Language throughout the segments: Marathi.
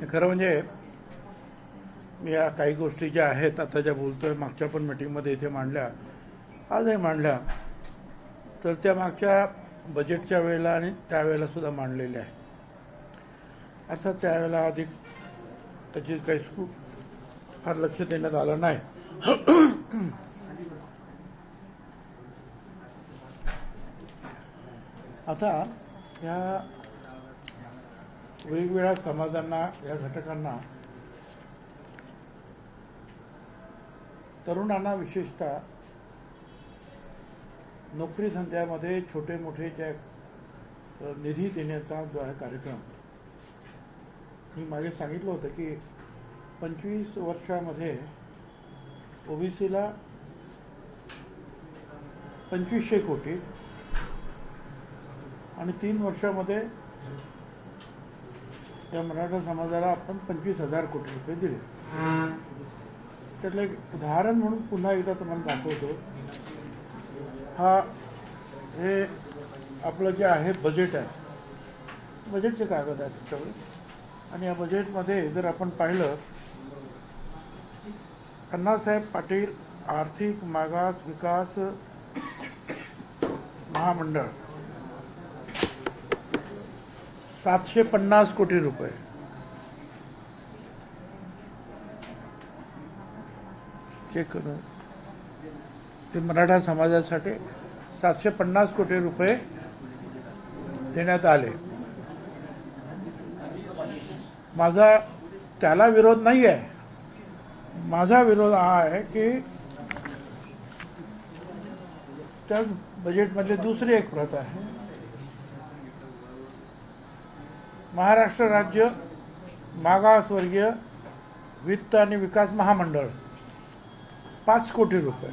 खरं म्हणजे मी या काही गोष्टी ज्या आहेत आता ज्या बोलतोय, मागच्या पण मीटिंगमध्ये इथे मांडल्या, आजही मांडल्या, तर त्या मागच्या बजेटच्या वेळेला आणि त्यावेळेला सुद्धा मांडलेल्या आहे. अर्थात त्यावेळेला अधिक त्याची काही फार लक्ष देण्यात आलं नाही. आता या वेगवेगळ्या समाजांना, या घटकांना, तरुणांना विशेषतः नोकरी धंद्यामध्ये छोटे मोठे ज्या निधी देण्याचा जो आहे कार्यक्रम, मी मागे सांगितलं होतं की 25 वर्षामध्ये ओबीसीला 2500 कोटी आणि 3 वर्षामध्ये या मराठा समाजाला आपण 25,000 कोटी रुपये दिले. त्यातलं एक उदाहरण म्हणून पुन्हा एकदा तुम्हाला दाखवतो. हे आपलं जे आहे बजेट आहे, बजेटचे कागद आहेत त्याच्यावर. आणि या बजेटमध्ये जर आपण पाहिलं, अण्णासाहेब पाटील आर्थिक मागास विकास महामंडळ 750 कोटी रुपये, चेक करून ते मराठा समाजासाठी 750 कोटी रुपये देण्यात आले. माझा त्याला विरोध नाही आहे. माझा विरोध हा आहे की त्या बजेटमधली दुसरी एक प्रत आहे. महाराष्ट्र राज्य मागासवर्गीय वित्त आणि विकास महामंडळ 5 कोटी रुपये,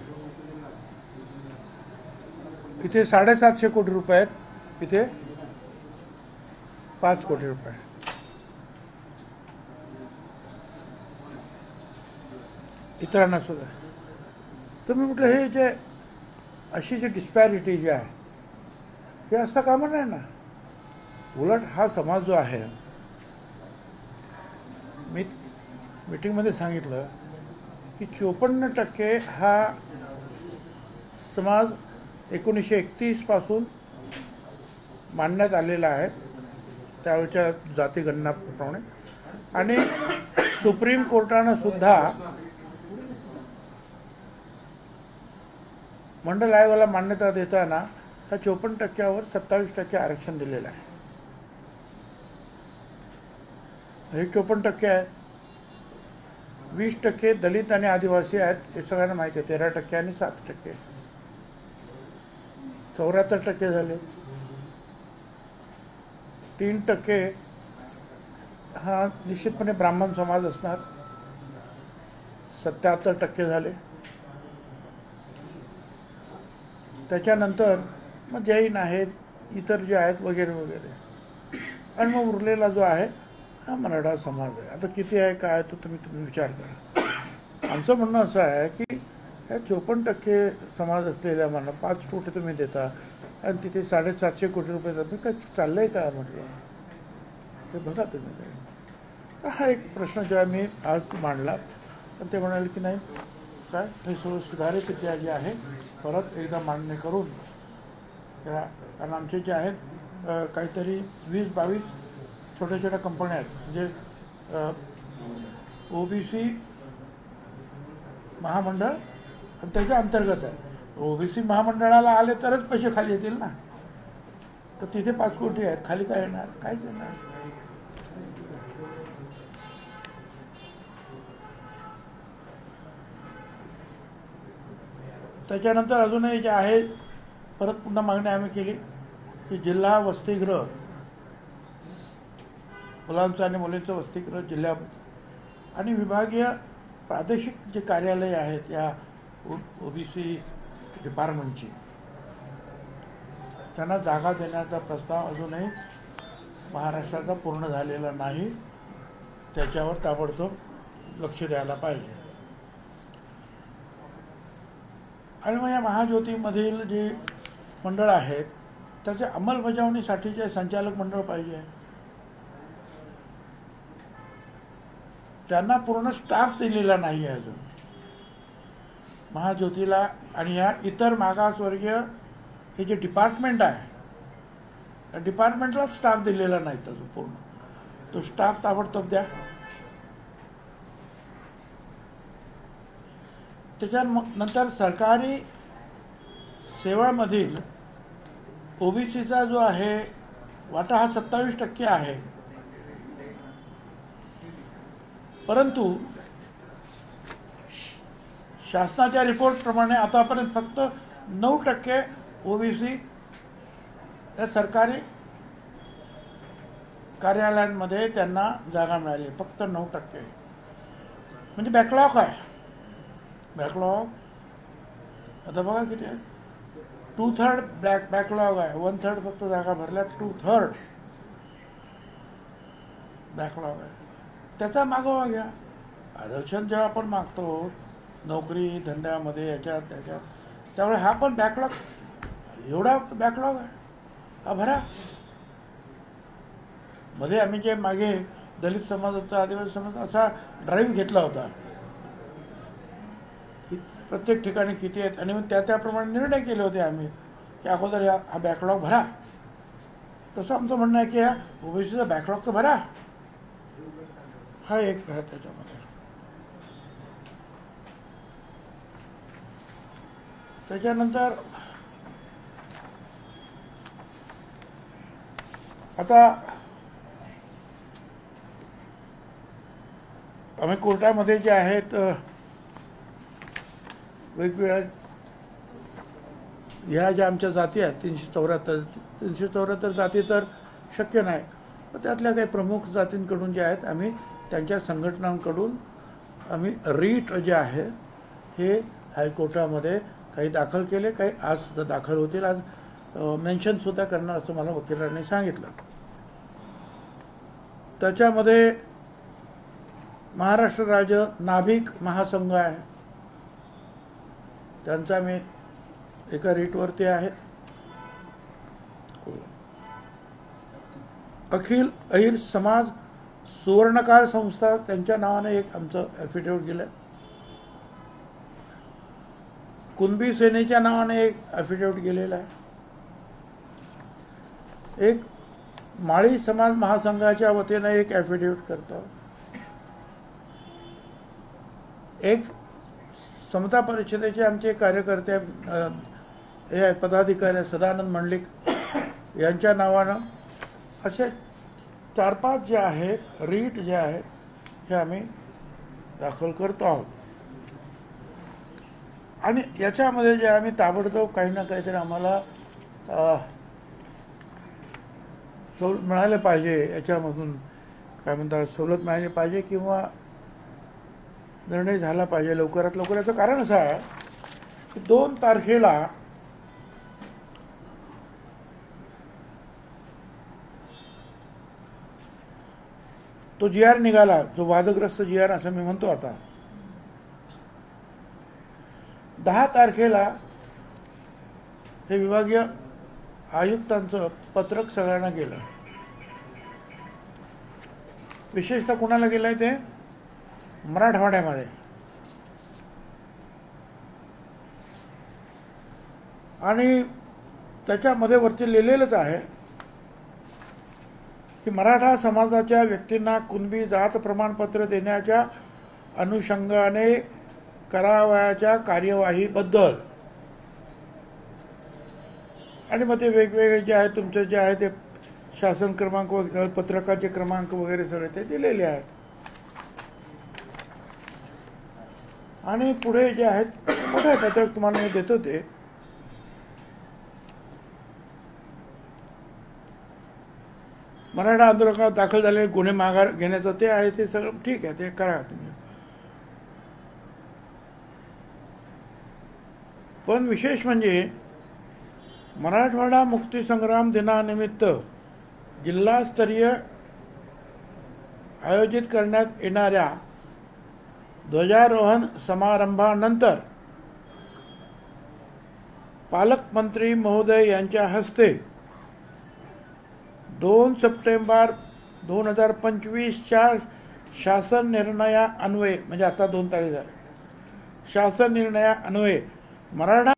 इथे 750 कोटी रुपये आहेत, इथे 5 कोटी रुपये. इतरांना सुद्धा. तर मी म्हटलं हे जे अशी जी डिस्पॅरिटी जी आहे हे असता कामा नाही ना. उलट हा समाज जो आहे, मी मीटिंगमध्ये सांगितलं की 54% हा समाज 1931 पासून मांडण्यात आलेला आहे, त्यावेळच्या जातीगणनाप्रमाणे. आणि सुप्रीम कोर्टानं सुद्धा मंडल आयोगाला मान्यता देताना ह्या 54%वर 27% आरक्षण दिलेलं आहे. हे 54% आहेत. 20% दलित आणि आदिवासी आहेत, हे सगळ्यांना माहिती आहे. 13% आणि 7%, 74% झाले. 3% हा निश्चितपणे ब्राह्मण समाज असणार, 77% झाले. त्याच्यानंतर मग जैन आहेत, इतर जे आहेत वगैरे वगैरे. आणि मग उरलेला जो आहे हा मराठा समाज आहे. आता किती आहे काय तो तुम्ही विचार करा. आमचं म्हणणं असं आहे की ह्या 54% समाज असलेल्या मला 5 कोटी तुम्ही देता आणि तिथे 750 कोटी रुपये तुम्ही काय चाललंय का म्हटलं, ते बघा तुम्ही काय. तर हा एक प्रश्न जेव्हा मी आज मांडला पण ते म्हणाले की नाही काय हे सगळं सुधारित जे आहे परत एकदा मांडणी करून त्या, कारण आमचे जे आहेत काहीतरी 20-22 छोट्या छोट्या कंपन्या आहेत, म्हणजे ओबीसी महामंडळ आणि त्याच्या अंतर्गत आहे. ओबीसी महामंडळाला आले तरच पैसे खाली येतील ना. तर तिथे 5 कोटी आहेत, खाली काय येणार, काहीच येणार. त्याच्यानंतर अजूनही जे आहे परत पुन्हा मागणी आम्ही केली की जिल्हा वसतिगृह, मुलांचं आणि मुलींचं वसतिगृह जिल्ह्यामध्ये आणि विभागीय प्रादेशिक जे कार्यालय आहेत या ओबीसी डिपार्टमेंटची, त्यांना जागा देण्याचा प्रस्ताव अजूनही महाराष्ट्राचा पूर्ण झालेला नाही. त्याच्यावर ताबडतोब लक्ष द्यायला पाहिजे. आणि मग या महाज्योतीमधील जे मंडळ आहेत त्याच्या अंमलबजावणीसाठीचे संचालक मंडळ पाहिजे. त्यांना पूर्ण स्टाफ दिलेला नाही आहे अजून महाज्योतीला. आणि या इतर मागासवर्गीय हे जे डिपार्टमेंट आहे त्या डिपार्टमेंटला स्टाफ दिलेला नाही अजून पूर्ण. तो स्टाफ ताबडतोब द्या. त्याच्यानंतर सरकारी सेवामधील ओबीसीचा जो आहे वाटा हा 27% आहे. परंतु शासनाच्या रिपोर्टप्रमाणे आतापर्यंत फक्त 9% ओबीसी या सरकारी कार्यालयांमध्ये त्यांना जागा मिळाली. फक्त 9%. म्हणजे बॅकलॉग आहे. बॅकलॉग आता बघा किती आहे. 2/3 बॅकलॉग आहे. 1/3 फक्त जागा भरल्या. 2/3 बॅकलॉग आहे. त्याचा मागोवा घ्या. आरक्षण जेव्हा आपण मागतो नोकरी धंद्यामध्ये याच्यात त्याच्यात त्यामुळे हा पण बॅकलॉग एवढा बॅकलॉग आहे हा भरा. मध्ये आम्ही जे मागे दलित समाजाचा आदिवासी समाज असा ड्राईव्ह घेतला होता की प्रत्येक ठिकाणी किती आहेत आणि मग त्याप्रमाणे निर्णय केले होते आम्ही की अगोदर हा बॅकलॉग भरा. तसं आमचं म्हणणं आहे की हा ओबीसीचा बॅकलॉग तर भरा. हा एक आहे त्याच्यामध्ये. त्याच्यानंतर आता आम्ही कोर्टामध्ये जे आहेत वेगवेगळ्या ह्या ज्या आमच्या जाती आहेत 374 जाती तर शक्य नाही. पण त्यातल्या काही प्रमुख जातींकडून जे आहेत आम्ही त्यांच्या संघटनांकडून आम्ही रीट जे आहे हे हायकोर्टामध्ये काही दाखल केले. काही आज सुद्धा दाखल होतील. आज मेन्शन सुद्धा करणार असं मला वकिलांनी सांगितलं. त्याच्यामध्ये महाराष्ट्र राज्य नाभिक महासंघ आहे. त्यांचा मी एका रीटवरती आहे. अखिल अहिर समाज सुवर्णकाळ संस्था त्यांच्या नावाने एक आमचं ॲफिडेव्हिट गेलं. कुणबी सेनेच्या नावाने एक ॲफिडेव्हिट गेलेला आहे. एक माळी समाज महासंघाच्या वतीने एक ॲफिडेव्हिट करतो. एक समता परिषदेचे आमचे कार्यकर्ते हे पदाधिकारी सदानंद मंडलिक यांच्या नावानं असे 4-5 जे आहेत रीट जे आहेत हे आम्ही दाखल करतो आहोत. आणि याच्यामध्ये जे आम्ही ताबडतोब काही ना काहीतरी आम्हाला सवलत मिळायला पाहिजे. याच्यामधून काय म्हणतात सवलत मिळाली पाहिजे किंवा निर्णय झाला पाहिजे लवकरात लवकर. याचं कारण असं आहे की 2 तारखेला तो GR निघाला, जो वादग्रस्त GR असं मी म्हणतो. आता 10 तारखेला हे विभागीय आयुक्तांचं पत्रक सगळ्यांना गेलं. विशेषतः कुणाला गेलंय ते मराठवाड्यामध्ये. आणि त्याच्यामध्ये वरती लिहिलेलंच आहे की मराठा समाजाच्या व्यक्तींना कुणबी जात प्रमाणपत्र देण्याच्या अनुषंगाने करावयाच्या कार्यवाहीबद्दल. आणि मग ते वेगवेगळे जे आहे तुमचे जे आहे ते शासन क्रमांक वगैरे पत्रकाचे क्रमांक वगैरे सगळे ते दिलेले आहेत. आणि पुढे जे आहेत मोठे पत्रक तुम्हाला मी देतो ते मराठा आंदोलनात दाखल झालेले गुन्हे माघार घेण्याचं ते आहे. ते सगळं ठीक आहे, ते करा तुम्ही. पण विशेष म्हणजे मराठवाडा मुक्तीसंग्राम दिनानिमित्त जिल्हास्तरीय आयोजित करण्यात येणाऱ्या ध्वजारोहण समारंभानंतर पालकमंत्री महोदय यांच्या हस्ते 2 सप्टेंबर 2025च्या शासन निर्णया अन्वये, म्हणजे आता 2 तारीख झाले, शासन निर्णया अन्वये मराठा